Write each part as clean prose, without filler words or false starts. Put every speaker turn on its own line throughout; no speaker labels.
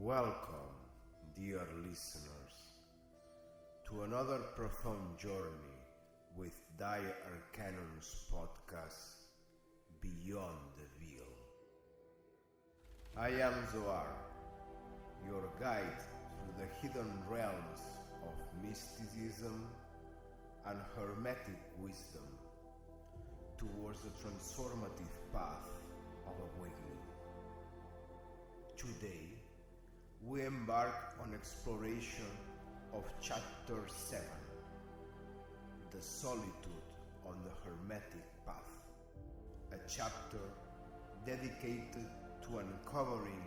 Welcome, dear listeners, to another profound journey with ThyArcanum's podcast, Beyond the Veil. I am Zoar, your guide through the hidden realms of mysticism and hermetic wisdom towards the transformative path of awakening. Today, we embark on exploration of Chapter 7, The Solitude on the Hermetic Path, a chapter dedicated to uncovering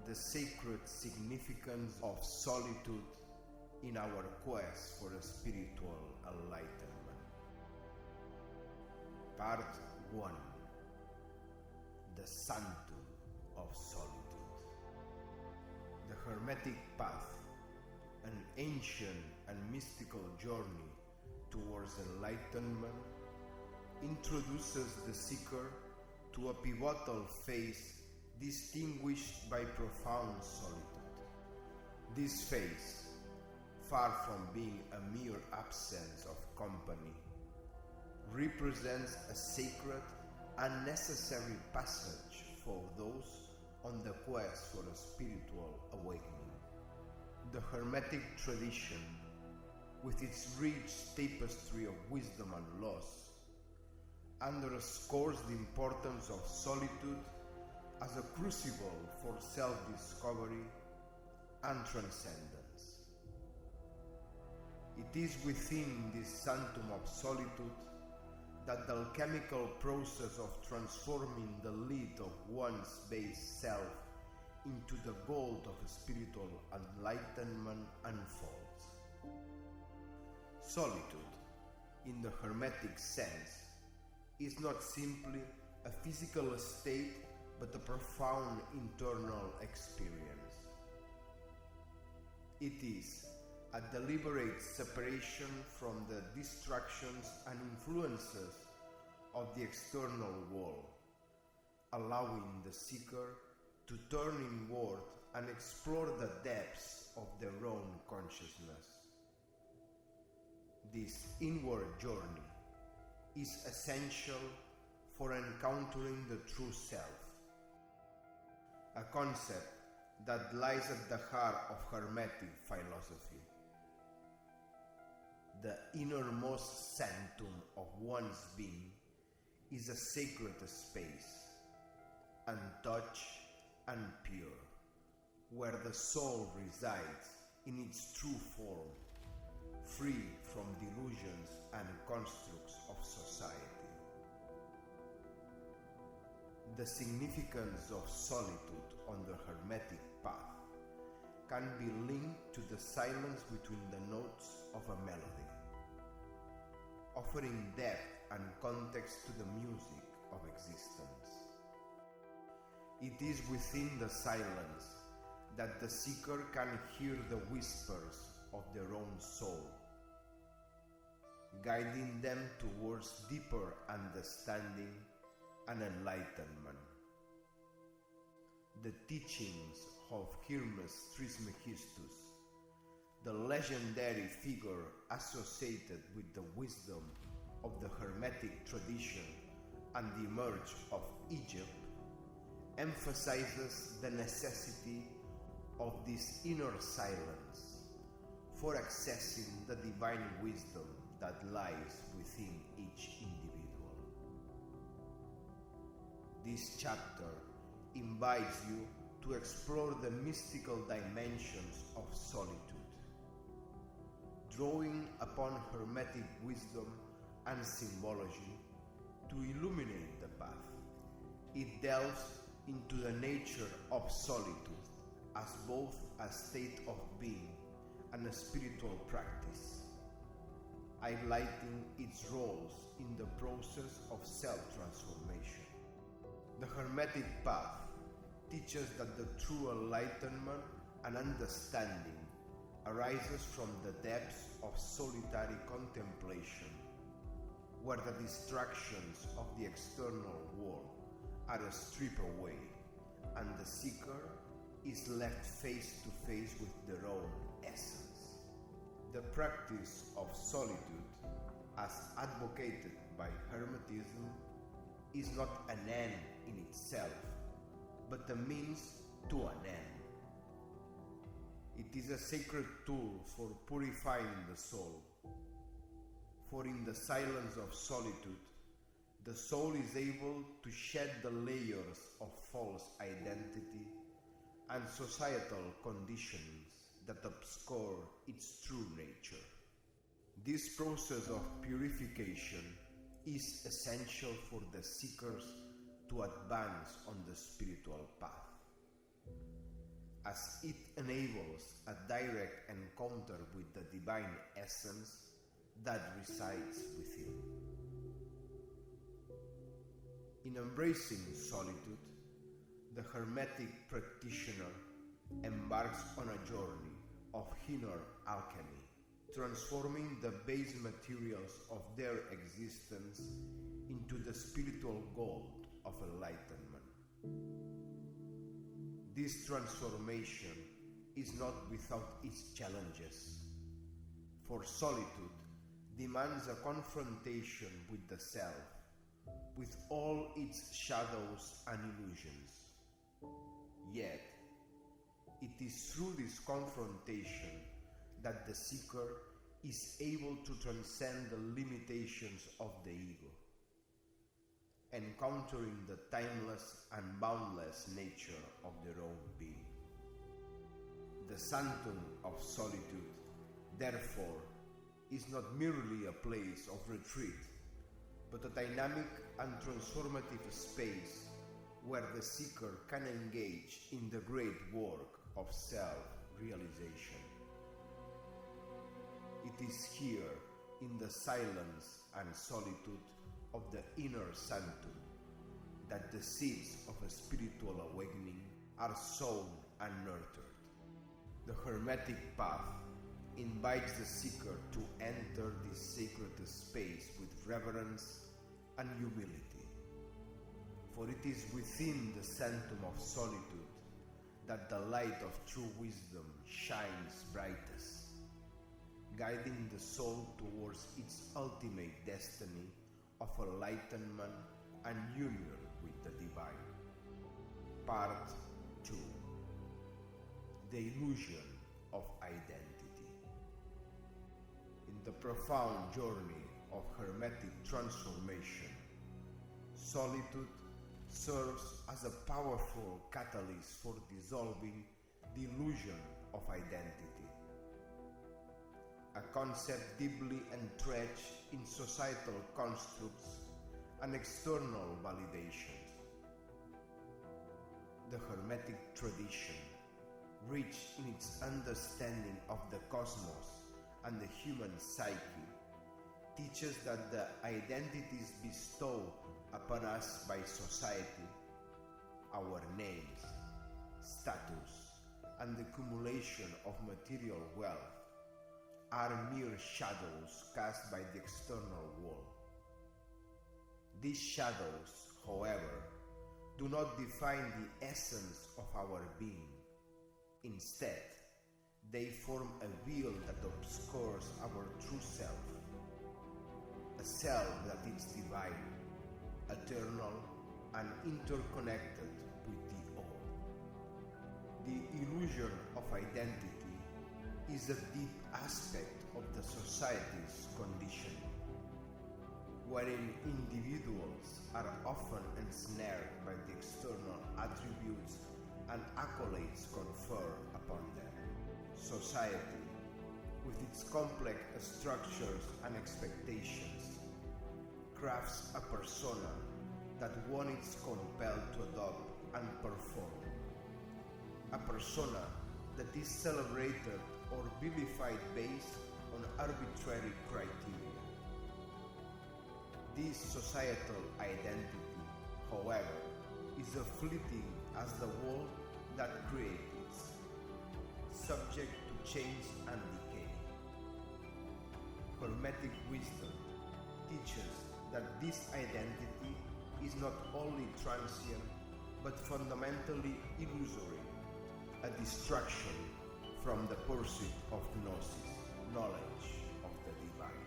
the sacred significance of solitude in our quest for a spiritual enlightenment. Part 1: The Sanctum of Solitude. The Hermetic Path, an ancient and mystical journey towards enlightenment, introduces the seeker to a pivotal phase distinguished by profound solitude. This phase, far from being a mere absence of company, represents a sacred and necessary passage for those on the quest for a spiritual awakening. The Hermetic tradition, with its rich tapestry of wisdom and laws, underscores the importance of solitude as a crucible for self-discovery and transcendence. It is within this sanctum of solitude that the alchemical process of transforming the lead of one's base self into the gold of spiritual enlightenment unfolds. Solitude, in the Hermetic sense, is not simply a physical state but a profound internal experience. It is a deliberate separation from the distractions and influences of the external world, allowing the seeker to turn inward and explore the depths of their own consciousness. This inward journey is essential for encountering the true self, a concept that lies at the heart of Hermetic philosophy. The innermost sanctum of one's being is a sacred space, untouched and pure, where the soul resides in its true form, free from delusions and constructs of society. The significance of solitude on the Hermetic path can be linked to the silence between the notes of a melody, offering depth and context to the music of existence. It is within the silence that the seeker can hear the whispers of their own soul, guiding them towards deeper understanding and enlightenment. The teachings of Hermes Trismegistus, the legendary figure associated with the wisdom of the Hermetic tradition and the emerge of Egypt, emphasizes the necessity of this inner silence for accessing the divine wisdom that lies within each individual. This chapter invites you to explore the mystical dimensions of solitude, drawing upon Hermetic wisdom and symbology to illuminate the path. It delves into the nature of solitude as both a state of being and a spiritual practice, highlighting its roles in the process of self-transformation. The Hermetic path teaches that the true enlightenment and understanding arises from the depths of solitary contemplation, where the distractions of the external world are stripped away and the seeker is left face to face with their own essence. The practice of solitude, as advocated by Hermetism, is not an end in itself, but a means to an end. It is a sacred tool for purifying the soul, for in the silence of solitude, the soul is able to shed the layers of false identity and societal conditionings that obscure its true nature. This process of purification is essential for the seekers to advance on the spiritual path, as it enables a direct encounter with the divine essence that resides within. In embracing solitude, the Hermetic practitioner embarks on a journey of inner alchemy, transforming the base materials of their existence into the spiritual gold of enlightenment. This transformation is not without its challenges, for solitude demands a confrontation with the self, with all its shadows and illusions. Yet, it is through this confrontation that the seeker is able to transcend the limitations of the ego, encountering the timeless and boundless nature of their own being. The sanctum of solitude, therefore, is not merely a place of retreat, but a dynamic and transformative space where the seeker can engage in the great work of self-realization. It is here, in the silence and solitude of the inner sanctum, that the seeds of a spiritual awakening are sown and nurtured. The Hermetic path invites the seeker to enter this sacred space with reverence and humility. For it is within the sanctum of solitude that the light of true wisdom shines brightest, guiding the soul towards its ultimate destiny of enlightenment and union with the divine. Part 2. The illusion of identity. In the profound journey of Hermetic transformation, solitude serves as a powerful catalyst for dissolving the illusion of identity, a concept deeply entrenched in societal constructs and external validations. The Hermetic tradition, rich in its understanding of the cosmos and the human psyche, teaches that the identities bestowed upon us by society, our names, status, and the accumulation of material wealth, are mere shadows cast by the external world. These shadows, however, do not define the essence of our being. Instead, they form a veil that obscures our true self, a self that is divine, eternal, and interconnected with the all. The illusion of identity is a deep aspect of the society's conditioning, wherein individuals are often ensnared by the external attributes and accolades conferred upon them. Society, with its complex structures and expectations, crafts a persona that one is compelled to adopt and perform. A persona that is celebrated or vilified based on arbitrary criteria. This societal identity, however, is as fleeting as the world that created it, subject to change and decay. Hermetic wisdom teaches that this identity is not only transient but fundamentally illusory, a distraction from the pursuit of gnosis, knowledge of the divine.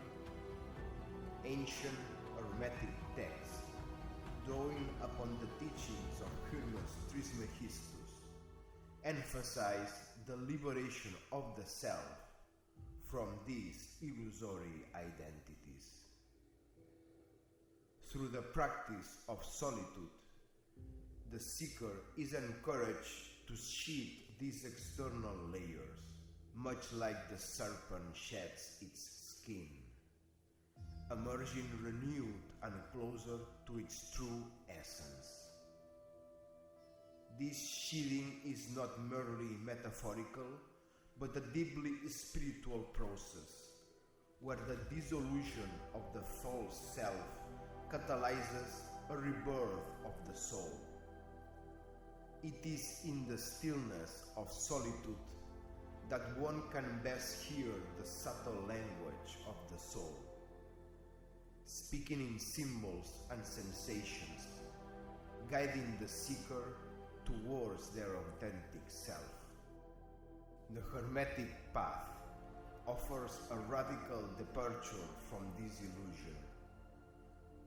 Ancient Hermetic texts, drawing upon the teachings of Hermes Trismegistus, emphasize the liberation of the self from these illusory identities. Through the practice of solitude, the seeker is encouraged to shed these external layers, much like the serpent sheds its skin, emerging renewed and closer to its true essence. This shedding is not merely metaphorical, but a deeply spiritual process, where the dissolution of the false self catalyzes a rebirth of the soul. It is in the stillness of solitude that one can best hear the subtle language of the soul, speaking in symbols and sensations, guiding the seeker towards their authentic self. The Hermetic path offers a radical departure from this illusion,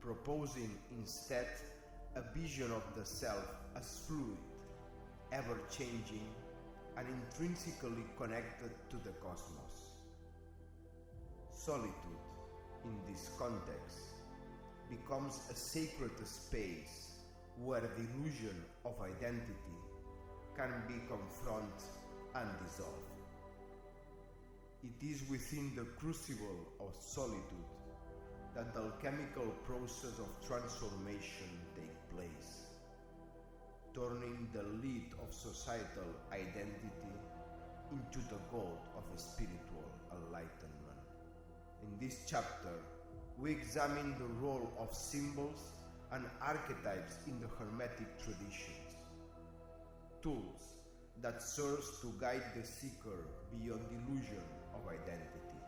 proposing instead a vision of the self as fluid, ever-changing, and intrinsically connected to the cosmos. Solitude, in this context, becomes a sacred space where the illusion of identity can be confronted and dissolved. It is within the crucible of solitude that the alchemical process of transformation takes place, turning the lead of societal identity into the goal of a spiritual enlightenment. In this chapter, we examine the role of symbols and archetypes in the Hermetic traditions, tools that serve to guide the seeker beyond the illusion of identity.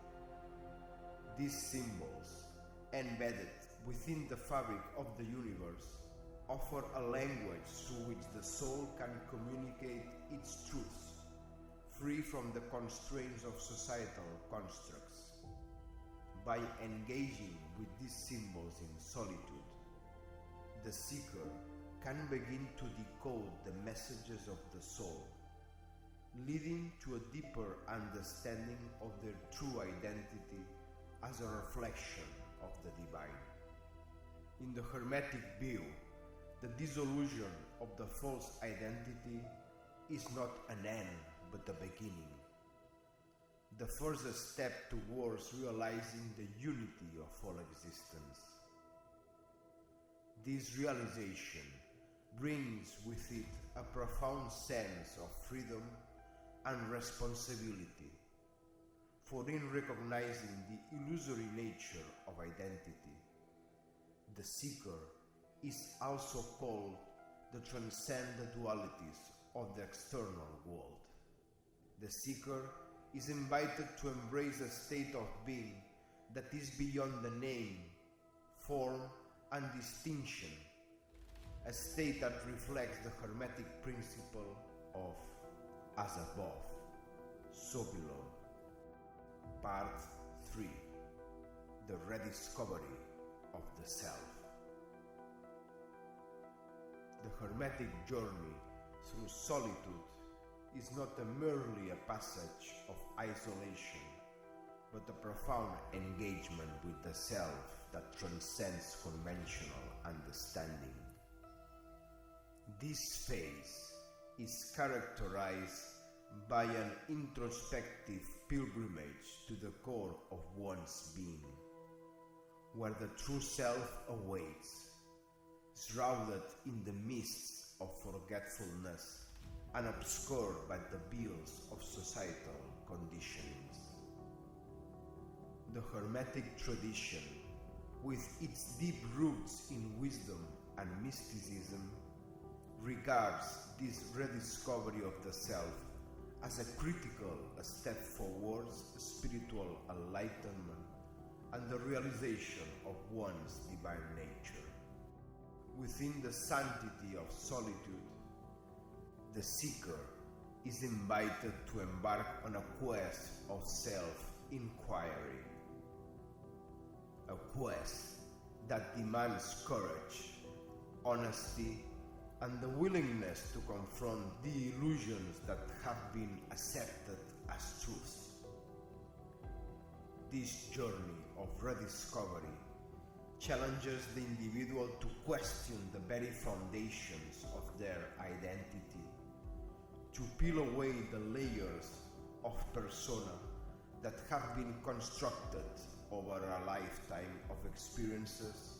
These symbols, embedded within the fabric of the universe, offer a language through which the soul can communicate its truths, free from the constraints of societal constructs. By engaging with these symbols in solitude, the seeker can begin to decode the messages of the soul, leading to a deeper understanding of their true identity as a reflection of the divine. In the Hermetic view, the dissolution of the false identity is not an end but a beginning, the first step towards realizing the unity of all existence. This realization brings with it a profound sense of freedom and responsibility, for in recognizing the illusory nature of identity, the seeker is also called to transcend the dualities of the external world. The seeker is invited to embrace a state of being that is beyond the name, form, and distinction, a state that reflects the Hermetic principle of as above, so below. Part 3. The rediscovery of the self. The Hermetic journey through solitude is not merely a passage of isolation, but a profound engagement with the self that transcends conventional understanding. This phase is characterized by an introspective pilgrimage to the core of one's being, where the true self awaits, shrouded in the mists of forgetfulness and obscured by the veils of societal conditionings. The Hermetic tradition, with its deep roots in wisdom and mysticism, regards this rediscovery of the self as a critical step towards spiritual enlightenment and the realization of one's divine nature. Within the sanctity of solitude, the seeker is invited to embark on a quest of self-inquiry. A quest that demands courage, honesty, and the willingness to confront the illusions that have been accepted as truths. This journey of rediscovery challenges the individual to question the very foundations of their identity, to peel away the layers of persona that have been constructed over a lifetime of experiences,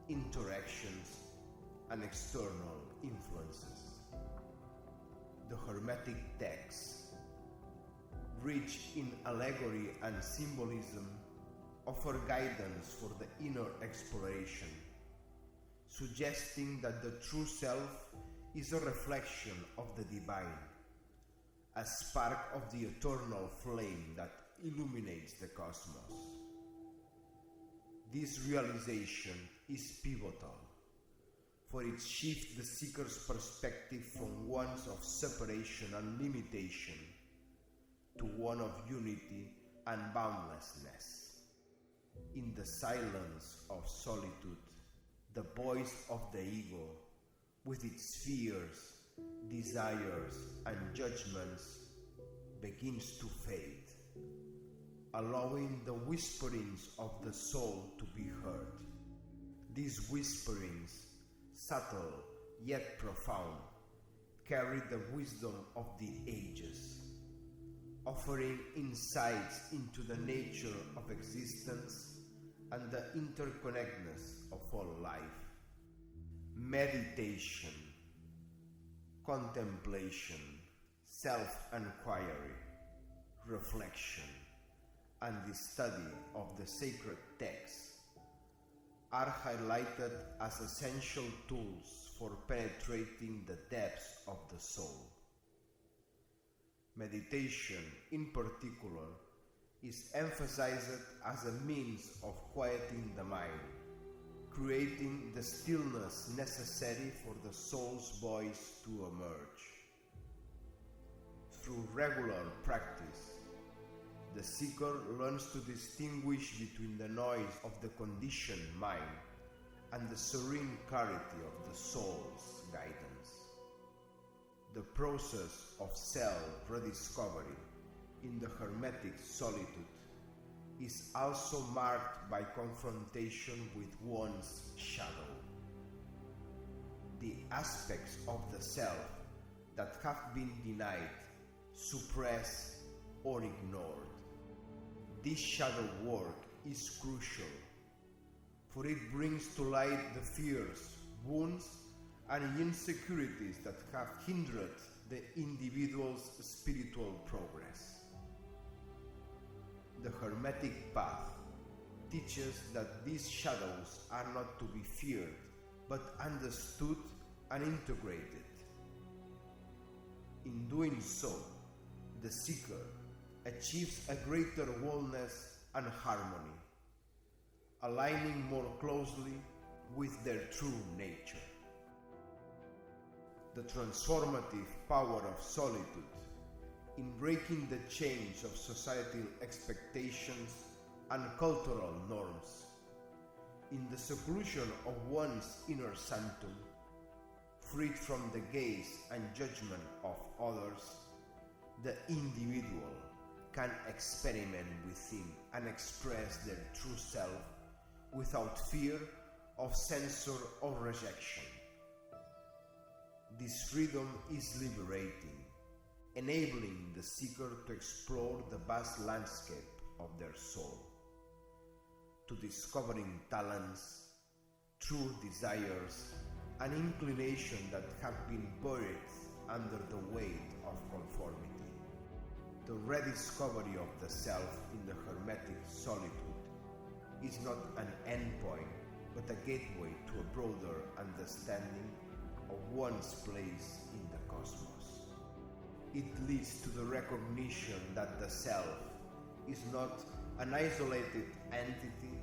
interactions, and external influences. The Hermetic texts, rich in allegory and symbolism, offer guidance for the inner exploration, suggesting that the true self is a reflection of the divine, a spark of the eternal flame that illuminates the cosmos. This realization is pivotal, for it shifts the seeker's perspective from one of separation and limitation to one of unity and boundlessness. In the silence of solitude, the voice of the ego, with its fears, desires, and judgments, begins to fade, allowing the whisperings of the soul to be heard. These whisperings, subtle yet profound, carry the wisdom of the ages, offering insights into the nature of existence and the interconnectedness of all life. Meditation, contemplation, self-inquiry, reflection, and the study of the sacred texts are highlighted as essential tools for penetrating the depths of the soul. Meditation, in particular, is emphasized as a means of quieting the mind, creating the stillness necessary for the soul's voice to emerge. Through regular practice, the seeker learns to distinguish between the noise of the conditioned mind and the serene clarity of the soul's guidance. The process of self-rediscovery in the Hermetic solitude is also marked by confrontation with one's shadow. The aspects of the self that have been denied, suppressed, or ignored. This shadow work is crucial, for it brings to light the fears, wounds, and insecurities that have hindered the individual's spiritual progress. The Hermetic path teaches that these shadows are not to be feared, but understood and integrated. In doing so, the seeker achieves a greater wholeness and harmony, aligning more closely with their true nature. The transformative power of solitude in breaking the chains of societal expectations and cultural norms. In the seclusion of one's inner sanctum, freed from the gaze and judgment of others, the individual can experiment within and express their true self without fear of censure or rejection. This freedom is liberating, enabling the seeker to explore the vast landscape of their soul, to discovering talents, true desires, and inclination that have been buried under the weight of conformity. The rediscovery of the self in the Hermetic solitude is not an endpoint, but a gateway to a broader understanding of one's place in the cosmos. It leads to the recognition that the self is not an isolated entity,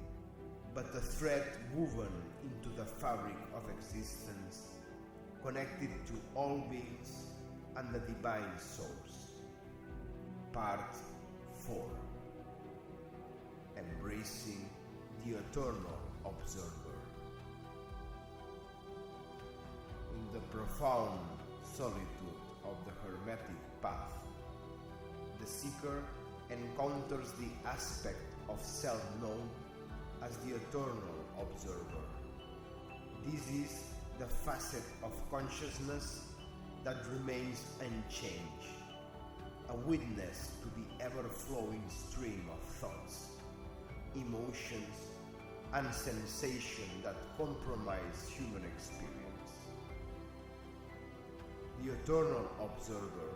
but a thread woven into the fabric of existence, connected to all beings and the Divine Source. Part 4. Embracing the Eternal Observer. In the profound solitude of the Hermetic path, the seeker encounters the aspect of self known as the Eternal Observer. This is the facet of consciousness that remains unchanged, a witness to the ever-flowing stream of thoughts, emotions, and sensations that comprise human experience. The Eternal Observer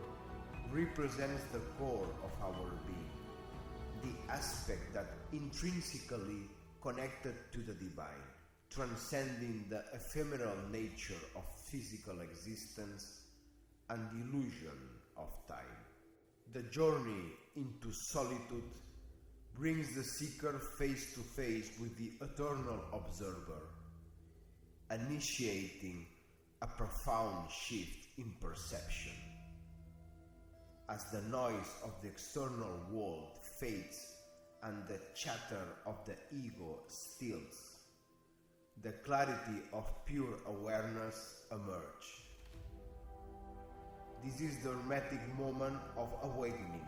represents the core of our being, the aspect that intrinsically connected to the divine, transcending the ephemeral nature of physical existence and the illusion of time. The journey into solitude brings the seeker face to face with the Eternal Observer, initiating a profound shift in perception. As the noise of the external world fades and the chatter of the ego stills, the clarity of pure awareness emerges. This is the hermetic moment of awakening,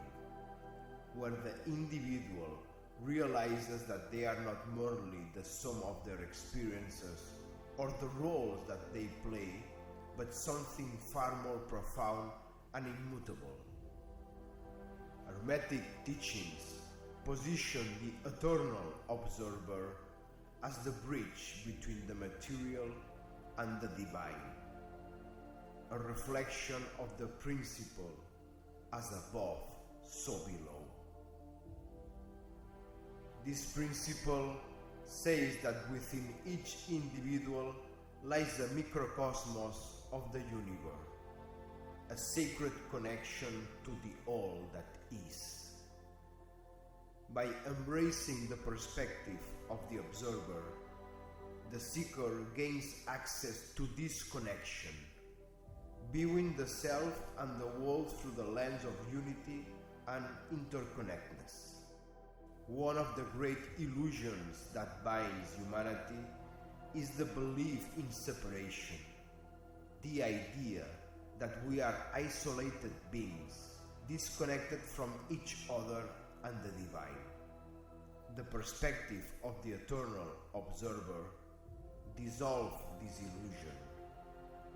where the individual realizes that they are not merely the sum of their experiences or the roles that they play, but something far more profound and immutable. Hermetic teachings position the Eternal Observer as the bridge between the material and the divine, a reflection of the principle as above, so below. This principle says that within each individual lies the microcosmos of the universe, a sacred connection to the all that is. By embracing the perspective of the observer, the seeker gains access to this connection, viewing the self and the world through the lens of unity and interconnectedness. One of the great illusions that binds humanity is the belief in separation, the idea that we are isolated beings, disconnected from each other and the divine. The perspective of the Eternal Observer dissolves this illusion,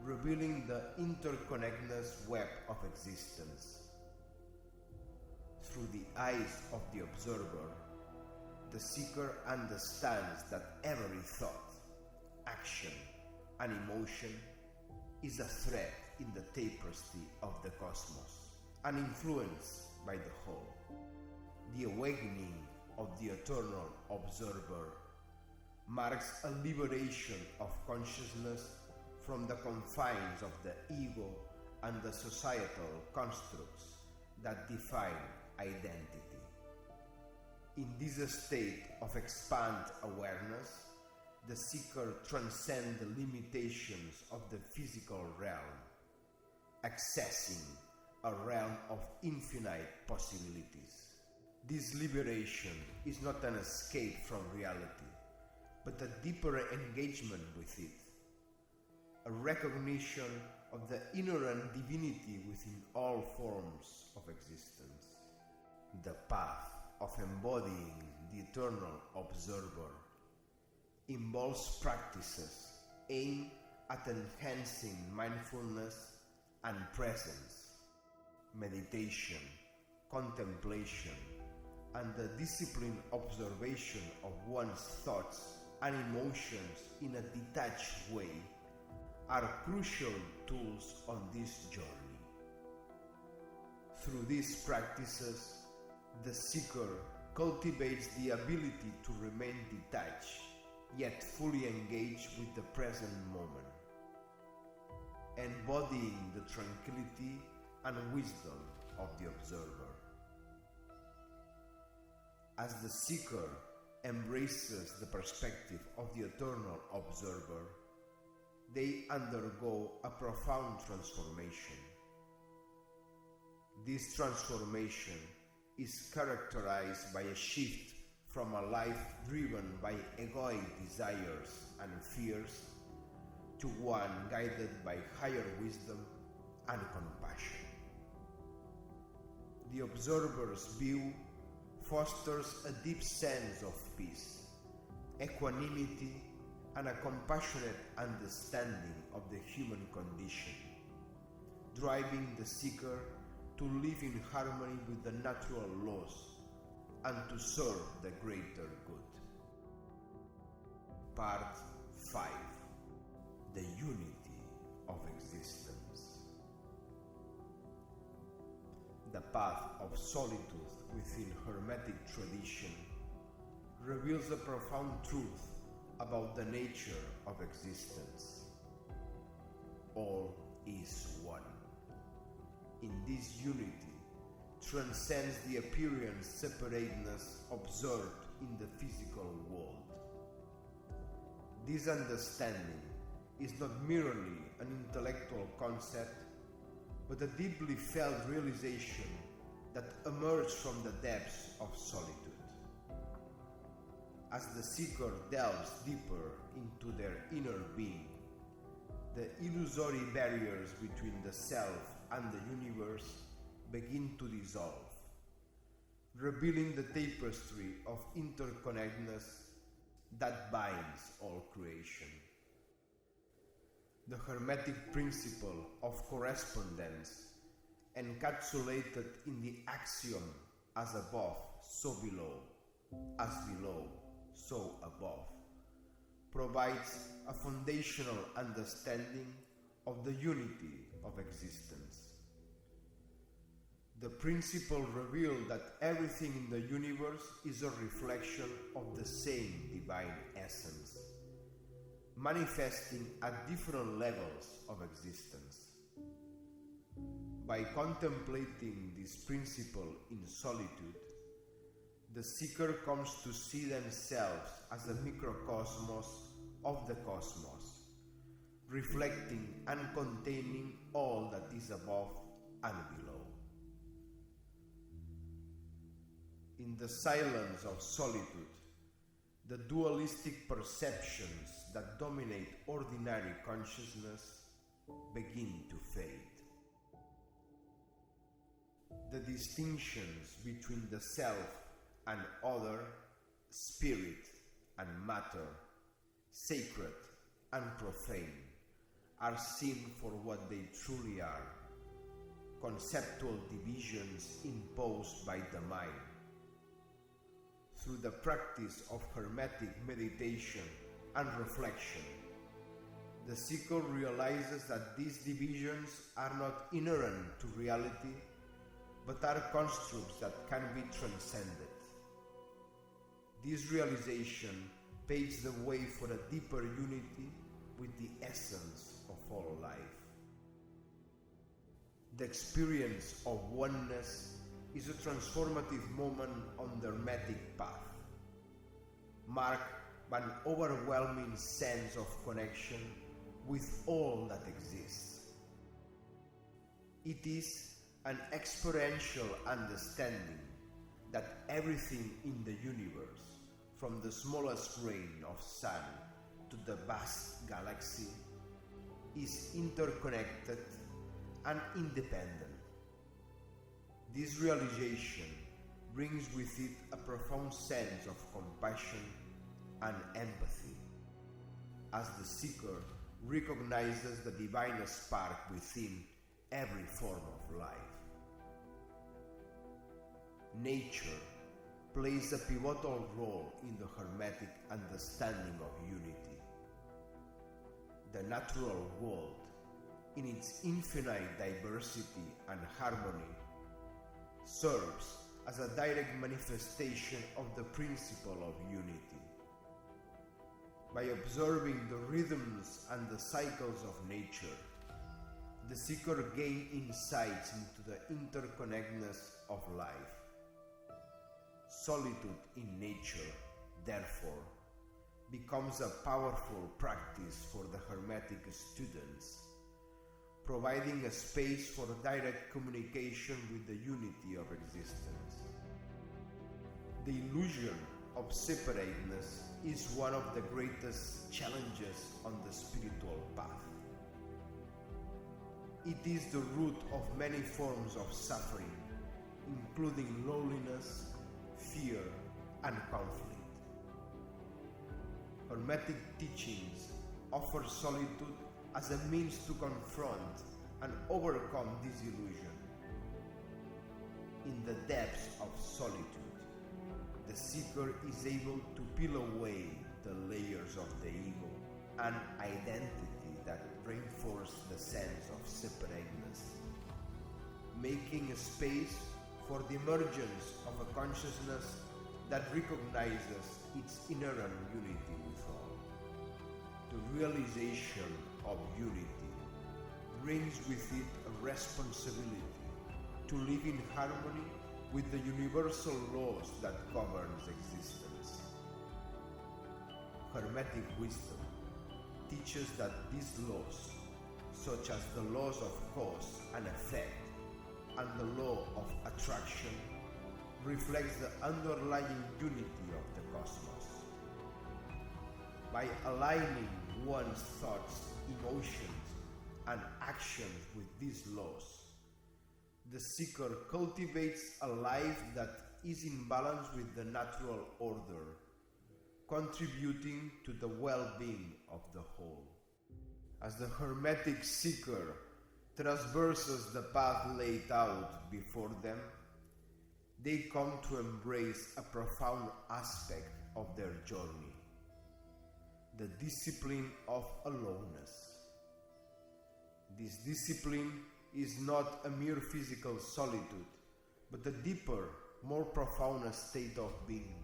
revealing the interconnectedness web of existence. Through the eyes of the observer, the seeker understands that every thought, action, and emotion is a thread in the tapestry of the cosmos and influenced by the whole. The awakening of the Eternal Observer marks a liberation of consciousness from the confines of the ego and the societal constructs that define identity. In this state of expanded awareness, the seeker transcends the limitations of the physical realm, accessing a realm of infinite possibilities. This liberation is not an escape from reality, but a deeper engagement with it, a recognition of the inherent divinity within all forms of existence. The path of embodying the Eternal Observer involves practices aimed at enhancing mindfulness and presence, meditation, contemplation, and the disciplined observation of one's thoughts and emotions in a detached way are crucial tools on this journey. Through these practices, the seeker cultivates the ability to remain detached, yet fully engaged with the present moment, embodying the tranquility and wisdom of the observer. As the seeker embraces the perspective of the Eternal Observer, they undergo a profound transformation. This transformation is characterized by a shift from a life driven by egoic desires and fears to one guided by higher wisdom and compassion. The observer's view fosters a deep sense of peace, equanimity, and a compassionate understanding of the human condition, driving the seeker to live in harmony with the natural laws and to serve the greater good. Part 5. The Unity of Existence. The path of solitude within Hermetic tradition reveals a profound truth about the nature of existence. All is one. In this unity transcends the appearance separateness observed in the physical world. This understanding is not merely an intellectual concept, but a deeply felt realization that emerged from the depths of solitude. As the seeker delves deeper into their inner being, the illusory barriers between the self and the universe begin to dissolve, revealing the tapestry of interconnectedness that binds all creation. The Hermetic principle of correspondence, encapsulated in the axiom as above, so below, as below, so above, provides a foundational understanding of the unity of existence. The principle revealed that everything in the universe is a reflection of the same divine essence, manifesting at different levels of existence. By contemplating this principle in solitude, the seeker comes to see themselves as a microcosmos of the cosmos, reflecting and containing all that is above and below. In the silence of solitude, the dualistic perceptions that dominate ordinary consciousness begin to fade. The distinctions between the self and other, spirit and matter, sacred and profane, are seen for what they truly are: conceptual divisions imposed by the mind. Through the practice of Hermetic meditation and reflection, the seeker realizes that these divisions are not inherent to reality, but are constructs that can be transcended. This realization paves the way for a deeper unity with the essence of all life. The experience of oneness is a transformative moment on the Hermetic path, marked by an overwhelming sense of connection with all that exists. It is an experiential understanding that everything in the universe, from the smallest grain of sun to the vast galaxy, is interconnected and independent. This realization brings with it a profound sense of compassion and empathy, as the seeker recognizes the divine spark within every form of life. Nature plays a pivotal role in the Hermetic understanding of unity. The natural world, in its infinite diversity and harmony, serves as a direct manifestation of the principle of unity. By observing the rhythms and the cycles of nature, the seeker gains insights into the interconnectedness of life. Solitude in nature, therefore, becomes a powerful practice for the Hermetic students, providing a space for direct communication with the unity of existence. The illusion of separateness is one of the greatest challenges on the spiritual path. It is the root of many forms of suffering, including loneliness, fear, and conflict. Hermetic teachings offer solitude as a means to confront and overcome this illusion. In the depths of solitude, the seeker is able to peel away the layers of the ego and identity that reinforce the sense of separateness, making a space for the emergence of a consciousness that recognizes its inherent unity with all. The realization of unity brings with it a responsibility to live in harmony with the universal laws that governs existence. Hermetic wisdom teaches that these laws, such as the laws of cause and effect and the law of attraction, reflects the underlying unity of the cosmos. By aligning one's thoughts, emotions, and actions with these laws, the seeker cultivates a life that is in balance with the natural order, contributing to the well-being of the whole. As the Hermetic seeker traverses the path laid out before them, they come to embrace a profound aspect of their journey, the discipline of aloneness. This discipline is not a mere physical solitude, but a deeper, more profound state of being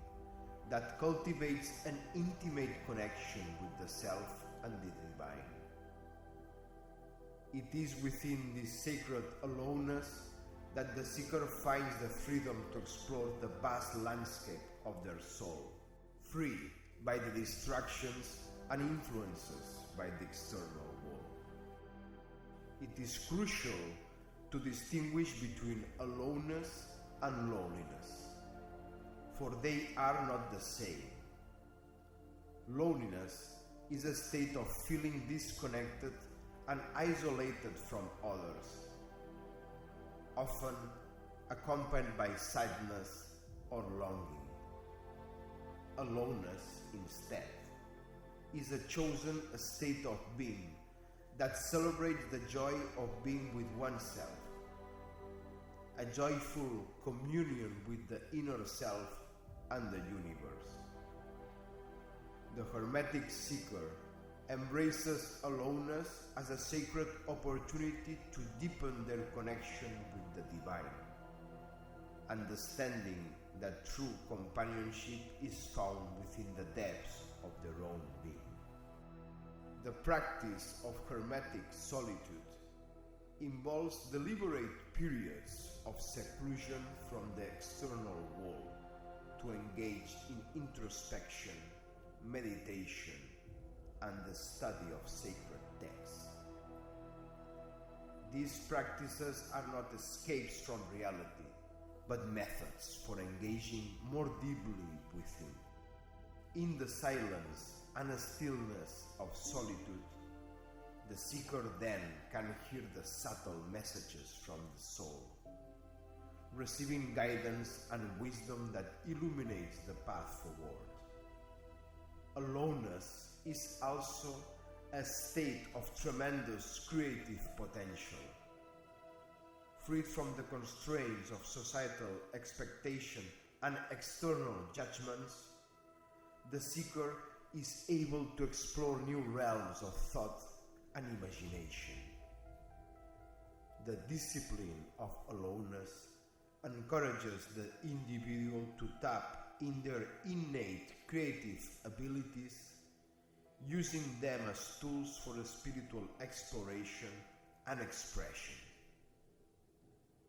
that cultivates an intimate connection with the self and the divine. It is within this sacred aloneness that the seeker finds the freedom to explore the vast landscape of their soul, free by the distractions and influences by the external world. It is crucial to distinguish between aloneness and loneliness, for they are not the same. Loneliness is a state of feeling disconnected and isolated from others, often accompanied by sadness or longing. Aloneness, instead, is a chosen state of being that celebrates the joy of being with oneself, a joyful communion with the inner self and the universe. The Hermetic seeker embraces aloneness as a sacred opportunity to deepen their connection with the divine, understanding that true companionship is found within the depths of their own being. The practice of Hermetic solitude involves deliberate periods of seclusion from the external world to engage in introspection, meditation, and the study of sacred texts. These practices are not escapes from reality, but methods for engaging more deeply within. In the silence and stillness of solitude, the seeker then can hear the subtle messages from the soul, receiving guidance and wisdom that illuminates the path forward. Aloneness is also a state of tremendous creative potential. Freed from the constraints of societal expectation and external judgments, the seeker is able to explore new realms of thought and imagination. The discipline of aloneness encourages the individual to tap in their innate creative abilities, using them as tools for spiritual exploration and expression.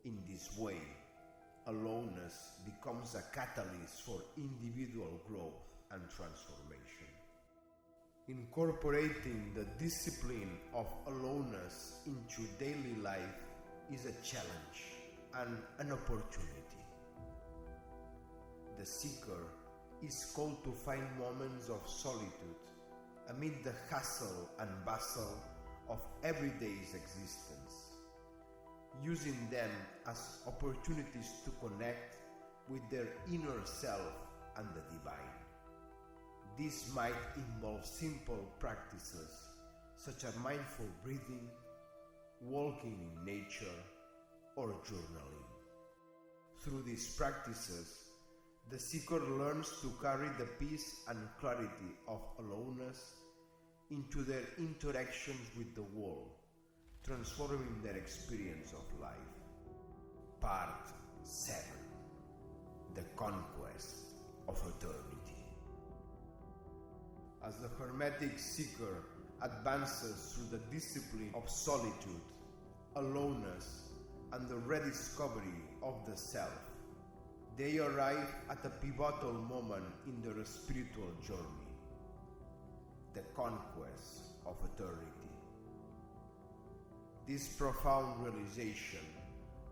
In this way, aloneness becomes a catalyst for individual growth and transformation. Incorporating the discipline of aloneness into daily life is a challenge and an opportunity. The seeker is called to find moments of solitude amid the hustle and bustle of everyday's existence, using them as opportunities to connect with their inner self and the divine. This might involve simple practices such as mindful breathing, walking in nature, or journaling. Through these practices, the seeker learns to carry the peace and clarity of aloneness into their interactions with the world, transforming their experience of life. Part 7. The Conquest of Eternity. As the Hermetic seeker advances through the discipline of solitude, aloneness, and the rediscovery of the self, they arrive at a pivotal moment in their spiritual journey, the conquest of eternity. This profound realization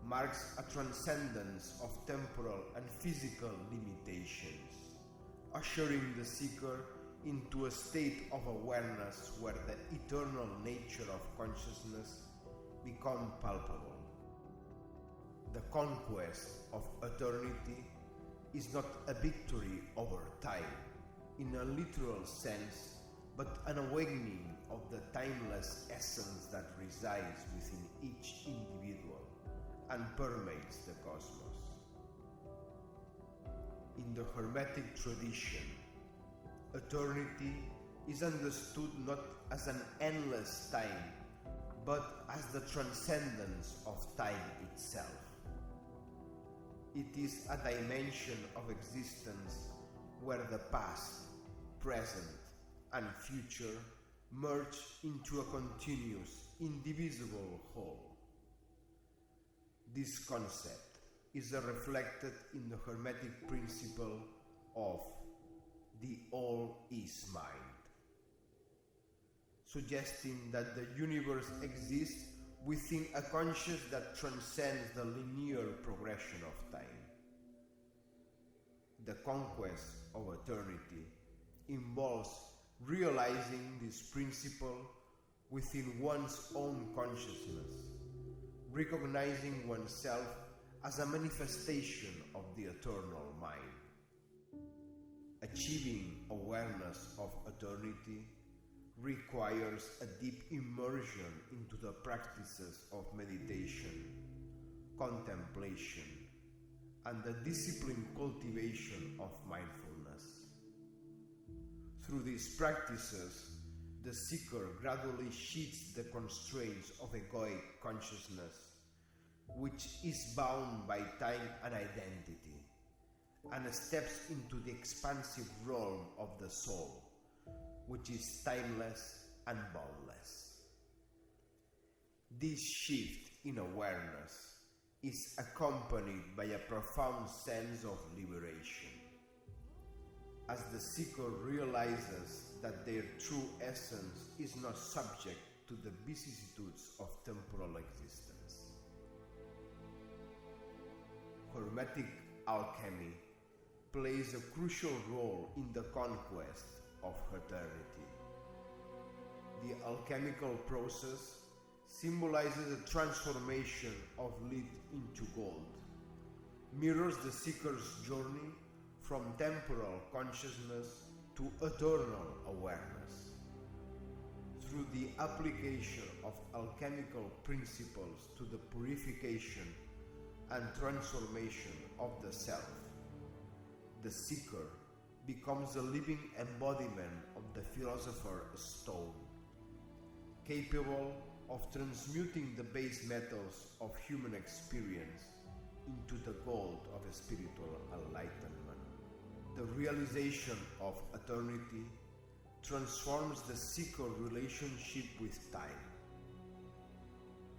marks a transcendence of temporal and physical limitations, ushering the seeker into a state of awareness where the eternal nature of consciousness becomes palpable. The conquest of eternity is not a victory over time in a literal sense, but an awakening of the timeless essence that resides within each individual and permeates the cosmos. In the Hermetic tradition, eternity is understood not as an endless time, but as the transcendence of time itself. It is a dimension of existence where the past, present, and future merge into a continuous, indivisible whole. This concept is reflected in the Hermetic principle of the all is mind, suggesting that the universe exists within a consciousness that transcends the linear progression of time. The conquest of eternity involves realizing this principle within one's own consciousness, recognizing oneself as a manifestation of the eternal mind. Achieving awareness of eternity requires a deep immersion into the practices of meditation, contemplation, and the disciplined cultivation of mindfulness. Through these practices, the seeker gradually sheaths the constraints of egoic consciousness, which is bound by time and identity, and steps into the expansive realm of the soul, which is timeless and boundless. This shift in awareness is accompanied by a profound sense of liberation, as the seeker realizes that their true essence is not subject to the vicissitudes of temporal existence. Hermetic alchemy plays a crucial role in the conquest of eternity. The alchemical process symbolizes a transformation of lead into gold, mirrors the seeker's journey from temporal consciousness to eternal awareness. Through the application of alchemical principles to the purification and transformation of the self, the seeker becomes a living embodiment of the philosopher's stone, capable of transmuting the base metals of human experience into the gold of spiritual enlightenment. The realization of eternity transforms the seeker's relationship with time.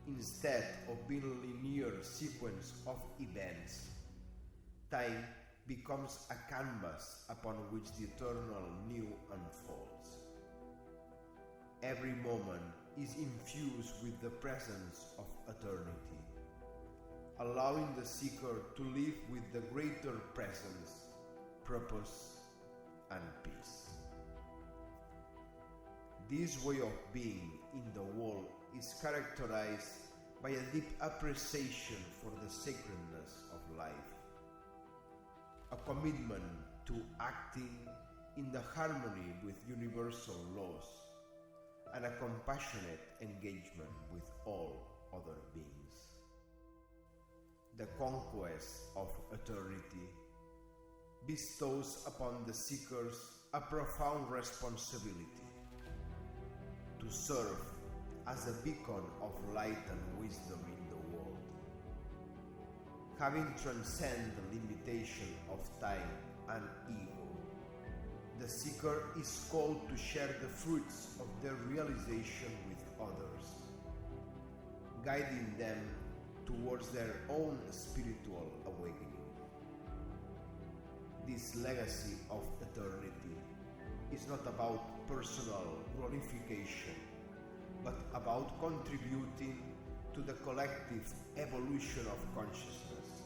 Instead of being a linear sequence of events, time becomes a canvas upon which the eternal new unfolds. Every moment is infused with the presence of eternity, allowing the seeker to live with the greater presence, purpose, and peace. This way of being in the world is characterized by a deep appreciation for the sacredness of life, a commitment to acting in the harmony with universal laws, and a compassionate engagement with all other beings. The conquest of eternity bestows upon the seekers a profound responsibility to serve as a beacon of light and wisdom in the world. Having transcended the limitation of time and ego, the seeker is called to share the fruits of their realization with others, guiding them towards their own spiritual awakening. This legacy of eternity is not about personal glorification, but about contributing to the collective evolution of consciousness,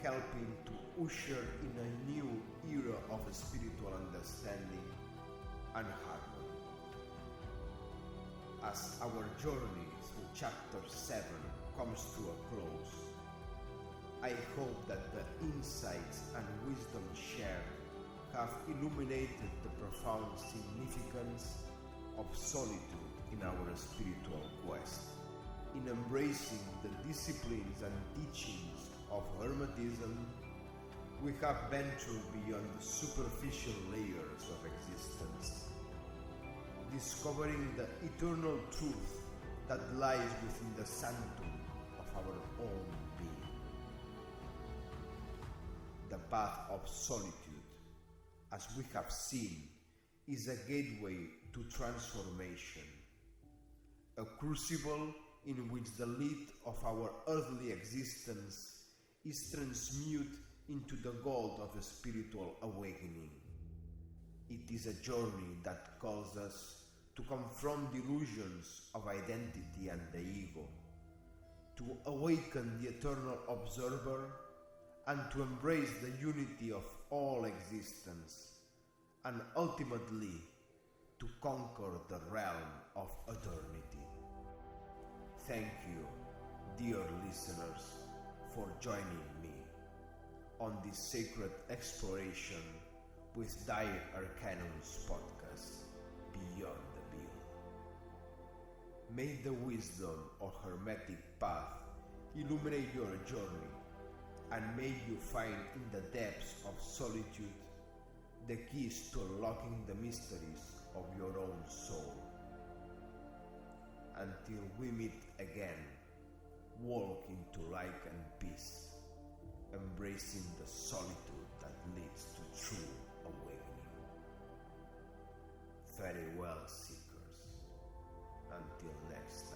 helping to usher in a new era of spiritual understanding and harmony. As our journey through Chapter 7 comes to a close, I hope that the insights and wisdom shared have illuminated the profound significance of solitude in our spiritual quest, in embracing the disciplines and teachings of Hermetism. We have ventured beyond the superficial layers of existence, discovering the eternal truth that lies within the sanctum of our own being. The path of solitude, as we have seen, is a gateway to transformation, a crucible in which the lead of our earthly existence is transmuted into the gold of a spiritual awakening. It is a journey that calls us to confront delusions of identity and the ego, to awaken the eternal observer, and to embrace the unity of all existence, and ultimately to conquer the realm of eternity. Thank you, dear listeners, for joining me on this sacred exploration with ThyArcanum's podcast, Beyond the Veil. May the wisdom of Hermetic path illuminate your journey, and may you find in the depths of solitude the keys to unlocking the mysteries of your own soul. Until we meet again, walk into light and peace, embracing the solitude that leads to true awakening. Very well, seekers. Until next time.